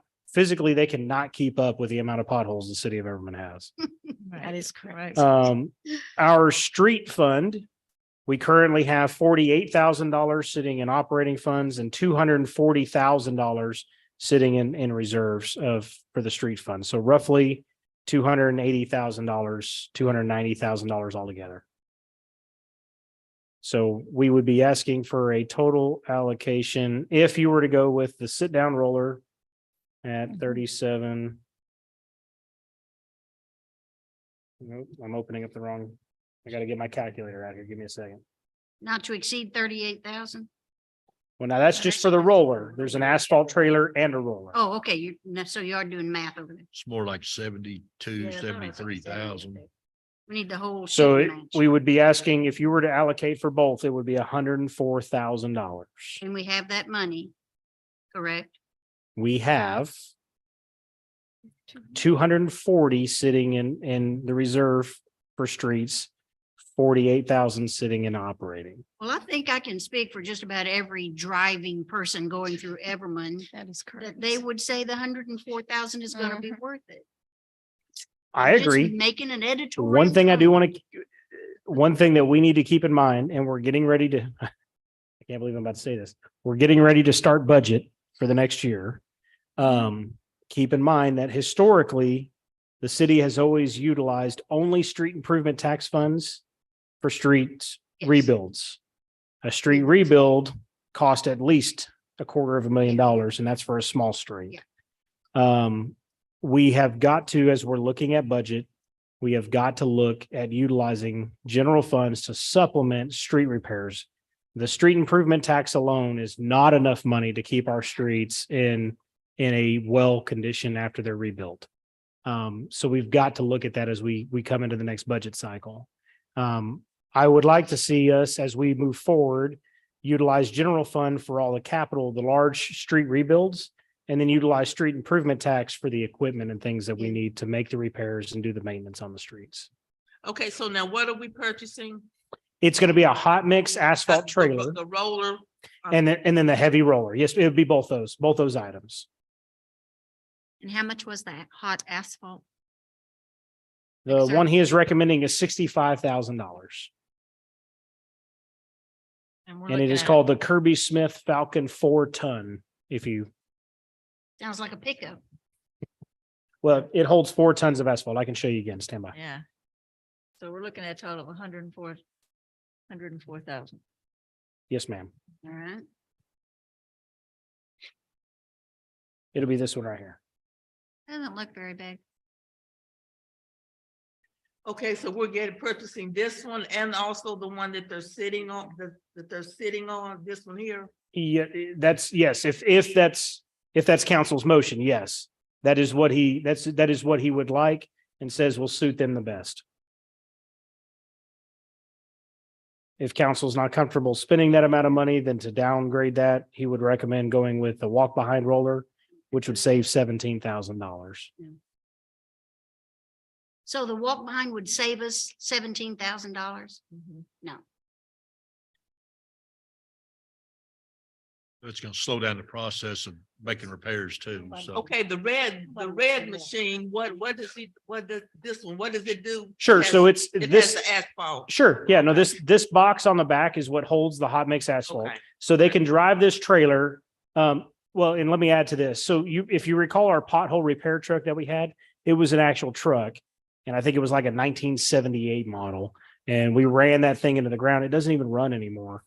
keep up with the amount of potholes the city of Everman has. That is correct. Our street fund, we currently have $48,000 sitting in operating funds and $240,000 sitting in reserves for the street fund. So roughly $280,000, $290,000 altogether. So we would be asking for a total allocation, if you were to go with the sit down roller at 37. Nope, I'm opening up the wrong. I got to get my calculator out here. Give me a second. Not to exceed 38,000? Well, now that's just for the roller. There's an asphalt trailer and a roller. Oh, okay, so you are doing math over there. It's more like 72, 73,000. We need the whole. So shit match. we would be asking if you were to allocate for both, it would be $104,000. And we have that money, correct? We have 240 sitting in the reserve for streets, 48,000 sitting in operating. Well, I think I can speak for just about every driving person going through Everman, That is correct. that they would say the 104,000 is gonna be worth it. I I'm just agree. Making an editorial. One thing I do comment. want to, one thing that we need to keep in mind, and we're getting ready to, I can't believe I'm about to say this. We're getting ready to start budget for the next year. Keep in mind that historically, the city has always utilized only street improvement tax funds for street Yes. rebuilds. A street rebuild cost at least $250,000, and that's for a small street. We have got to, as we're looking at budget, we have got to look at utilizing general funds to supplement street repairs. The street improvement tax alone is not enough money to keep our streets in a well condition after they're rebuilt. So we've got to look at that as we come into the next budget cycle. I would like to see us, as we move forward, utilize general fund for all the capital, the large street rebuilds, and then utilize street improvement tax for the equipment and things that we need to make the repairs and do the maintenance on the streets. Okay, so now what are we purchasing? It's going to be a hot mix asphalt trailer The roller. and then the heavy roller. Yes, it would be both those items. And how much was that hot asphalt? The Sir? one he is recommending is $65,000, and it is called the Kirby Smith Falcon 4-ton. Sounds like a pickup. Well, it holds 4 tons of asphalt. I can show you again. Stand by. Yeah. So we're looking at a total of 104,000. Yes, ma'am. All right. It'll be this one right here. Doesn't look very big. Okay, so we're purchasing this one and also the one that they're sitting on, that they're sitting on, this one here. Yeah, that's, yes, if that's council's motion, yes. That is what he would like and says will suit them the best. If council's not comfortable spending that amount of money, then to downgrade that, he would recommend going with the walk behind roller, which would save $17,000. So the walk behind would save us $17,000? Mhm. No. It's gonna slow down the process of making repairs too, so. Okay, the red machine, what does this one, what does it do? Sure, so It has this, the asphalt. sure, yeah, no, this box on the back is what holds the hot mix asphalt. Okay. So they can drive this trailer. Well, and let me add to this. So if you recall our pothole repair truck that we had, it was an actual truck. And I think it was like a 1978 model. And we ran that thing into the ground. It doesn't even run anymore.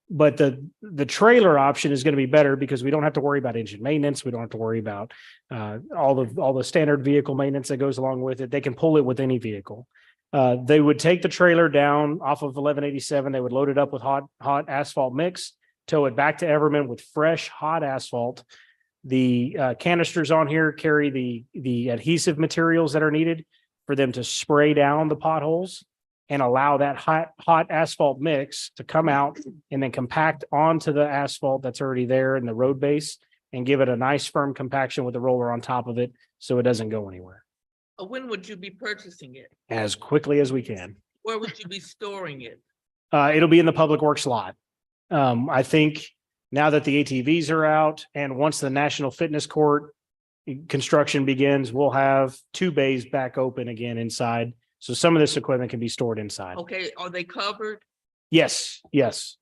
But the trailer option is going to be better because we don't have to worry about engine maintenance. We don't have to worry about all the standard vehicle maintenance that goes along with it. They can pull it with any vehicle. They would take the trailer down off of 1187. They would load it up with hot asphalt mix, tow it back to Everman with fresh hot asphalt. The canisters on here carry the adhesive materials that are needed for them to spray down the potholes and allow that hot asphalt mix to come out and then compact onto the asphalt that's already there in the road base and give it a nice firm compaction with the roller on top of it so it doesn't go anywhere. When would you be purchasing it? As quickly as we can. Where would you be storing it? It'll be in the public works lot. I think now that the ATVs are out and once the National Fitness Court construction begins, we'll have 2 bays back open again inside. So some of this equipment can be stored inside. Okay, are they covered? Yes, yes.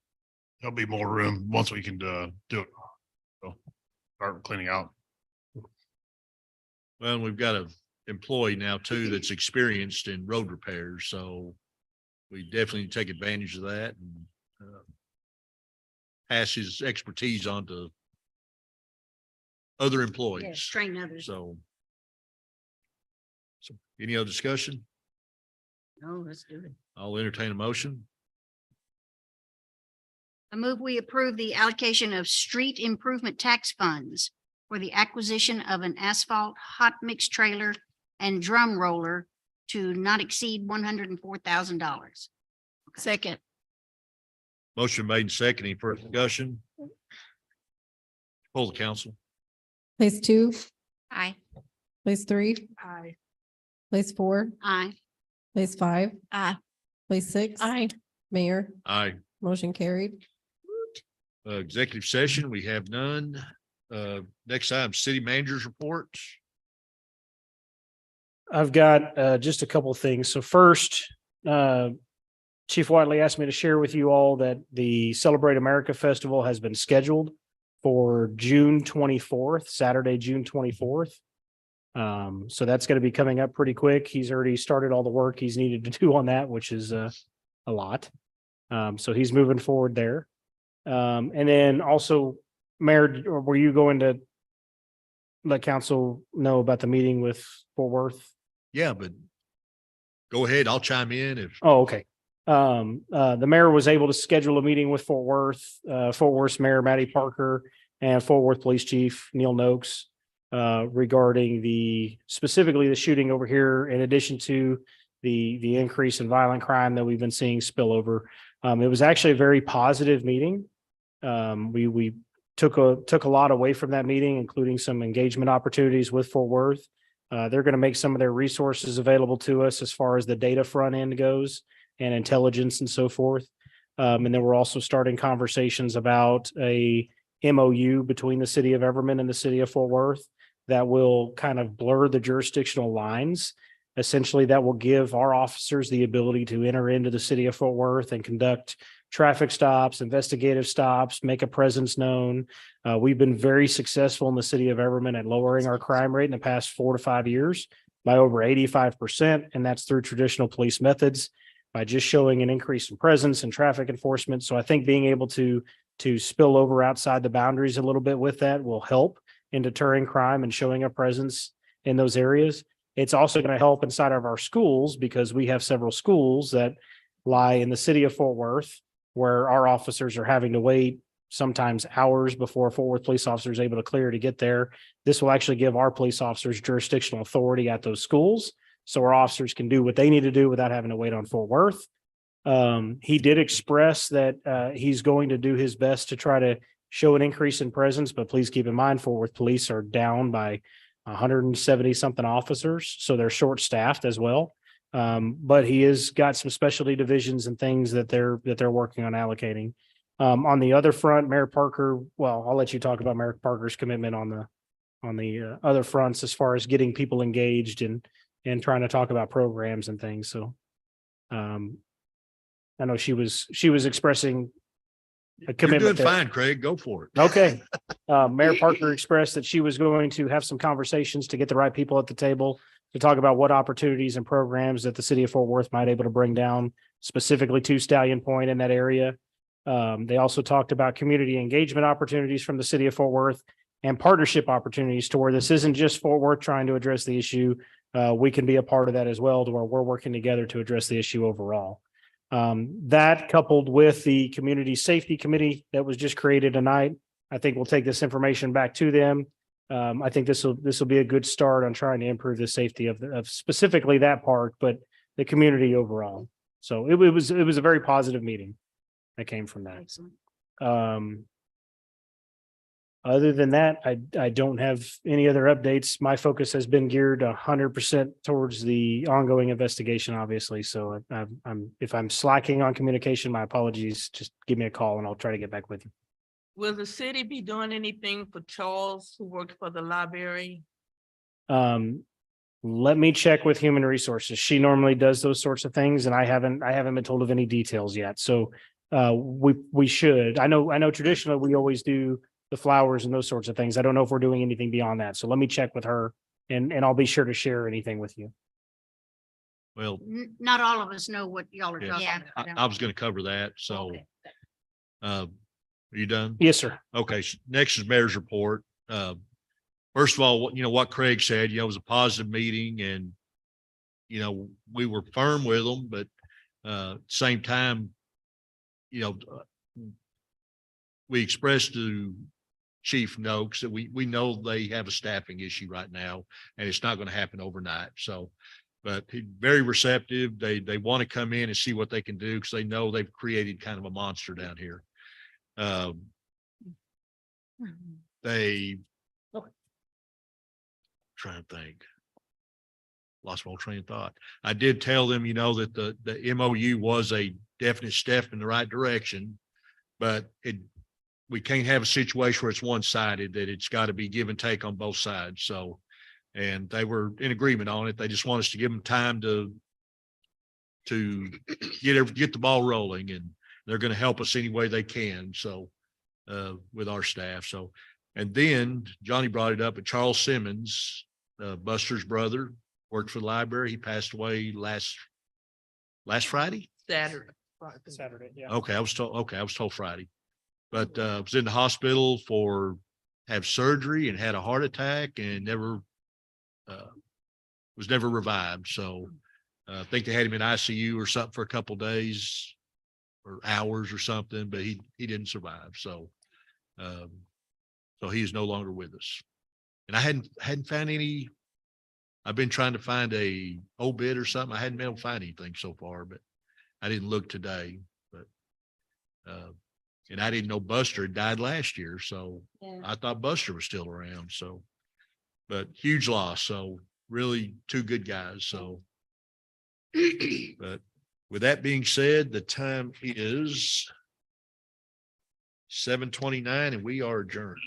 There'll be more room once we can do it. So start cleaning out. Well, we've got an employee now too that's experienced in road repairs, so we definitely take advantage of that and pass his expertise on to other Yes, employees. train others. So any other discussion? Oh, let's do it. I'll entertain a motion. I move we approve the allocation of street improvement tax funds for the acquisition of an asphalt hot mix trailer and drum roller to not exceed $104,000. Second. Motion made and second. Any further discussion? Pull the council. Place 2, Aye. place 3, Aye. place 4, Aye. place 5, Aye. place 6. Aye. Mayor, Aye. motion carried. Executive session, we have none. Next item, city manager's report. I've got just a couple of things. So first, Chief Whiteley asked me to share with you all that the Celebrate America Festival has been scheduled for June 24th, Saturday, June 24th. So that's going to be coming up pretty quick. He's already started all the work he's needed to do on that, which is a lot. So he's moving forward there. And then also, Mayor, were you going to let council know about the meeting with Fort Worth? Yeah, but go ahead. I'll chime in if. Oh, okay. The mayor was able to schedule a meeting with Fort Worth's Mayor Matty Parker and Fort Worth Police Chief Neil Noakes regarding specifically the shooting over here, in addition to the increase in violent crime that we've been seeing spill over. It was actually a very positive meeting. We took a lot away from that meeting, including some engagement opportunities with Fort Worth. They're going to make some of their resources available to us as far as the data front end goes and intelligence and so forth. And then we're also starting conversations about a MOU between the city of Everman and the city of Fort Worth that will kind of blur the jurisdictional lines. Essentially, that will give our officers the ability to enter into the city of Fort Worth and conduct traffic stops, investigative stops, make a presence known. We've been very successful in the city of Everman at lowering our crime rate in the past 4 to 5 years by over 85%, and that's through traditional police methods. by just showing an increase in presence and traffic enforcement. So I think being able to spill over outside the boundaries a little bit with that will help in deterring crime and showing a presence in those areas. It's also going to help inside of our schools because we have several schools that lie in the city of Fort Worth where our officers are having to wait sometimes hours before a Fort Worth police officer is able to clear to get there. This will actually give our police officers jurisdictional authority at those schools. So our officers can do what they need to do without having to wait on Fort Worth. He did express that he's going to do his best to try to show an increase in presence, but please keep in mind Fort Worth police are down by 170 something officers, so they're short staffed as well. But he has got some specialty divisions and things that they're working on allocating. On the other front, Mayor Parker, well, I'll let you talk about Mayor Parker's commitment on the other fronts as far as getting people engaged and trying to talk about programs and things. So I know she was expressing a You're commitment. doing fine, Craig. Go for it. Okay. Mayor Parker expressed that she was going to have some conversations to get the right people at the table to talk about what opportunities and programs that the city of Fort Worth might able to bring down specifically to Stallion Point in that area. They also talked about community engagement opportunities from the city of Fort Worth and partnership opportunities to where this isn't just Fort Worth trying to address the issue. We can be a part of that as well, to where we're working together to address the issue overall. That coupled with the community safety committee that was just created tonight, I think we'll take this information back to them. I think this will be a good start on trying to improve the safety of specifically that park, but the community overall. So it was a very positive meeting that came from that. Excellent. Other than that, I don't have any other updates. My focus has been geared 100% towards the ongoing investigation, obviously. So if I'm slacking on communication, my apologies. Just give me a call and I'll try to get back with you. Will the city be doing anything for Charles, who worked for the library? Let me check with Human Resources. She normally does those sorts of things, and I haven't been told of any details yet. So we should. I know traditionally we always do the flowers and those sorts of things. I don't know if we're doing anything beyond that. So let me check with her and I'll be sure to share anything with you. Well, Not all of us know what y'all are Yeah. talking I about. was going to cover that. So, Okay. are you done? Yes, sir. Okay, next is mayor's report. First of all, what Craig said, it was a positive meeting and, we were firm with them, but same time, we expressed to Chief Noakes that we know they have a staffing issue right now and it's not going to happen overnight. So, but he's very receptive. They want to come in and see what they can do because they know they've created kind of a monster down here. They trying to think. Lost my whole train of thought. I did tell them, that the MOU was a definite step in the right direction, but we can't have a situation where it's one-sided, that it's got to be give and take on both sides. So, and they were in agreement on it. They just want us to give them time to get the ball rolling, and they're going to help us any way they can. So, with our staff. So, and then Johnny brought it up, but Charles Simmons, Buster's brother, worked for the library. He passed away last Friday. Saturday. Saturday. Yeah. Okay, I was told Friday, but was in the hospital have surgery and had a heart attack and was never revived. So I think they had him in ICU or something for a couple of days or hours or something, but he didn't survive. So so he is no longer with us. And I hadn't found any. I've been trying to find a obit or something. I hadn't been able to find anything so far, but I didn't look today. But and I didn't know Buster had died last year, so Yeah. I thought Buster was still around. So, but huge loss. So really two good guys. So, but with that being said, the time is 7:29 and we are adjourned.